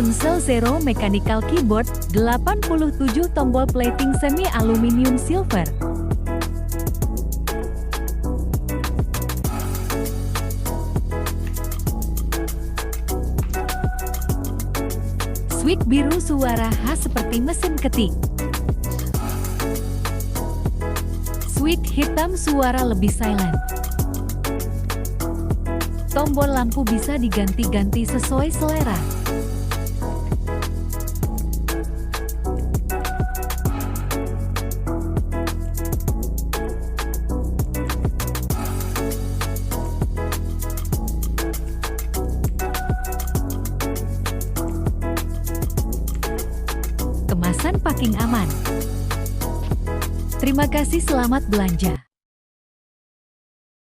Ponsel Zero Mechanical Keyboard, 87 tombol plating semi aluminium silver. Switch biru suara khas seperti mesin ketik. Switch hitam suara lebih silent. Tombol lampu bisa diganti-ganti sesuai selera. Kemasan packing aman. Terima kasih, selamat belanja.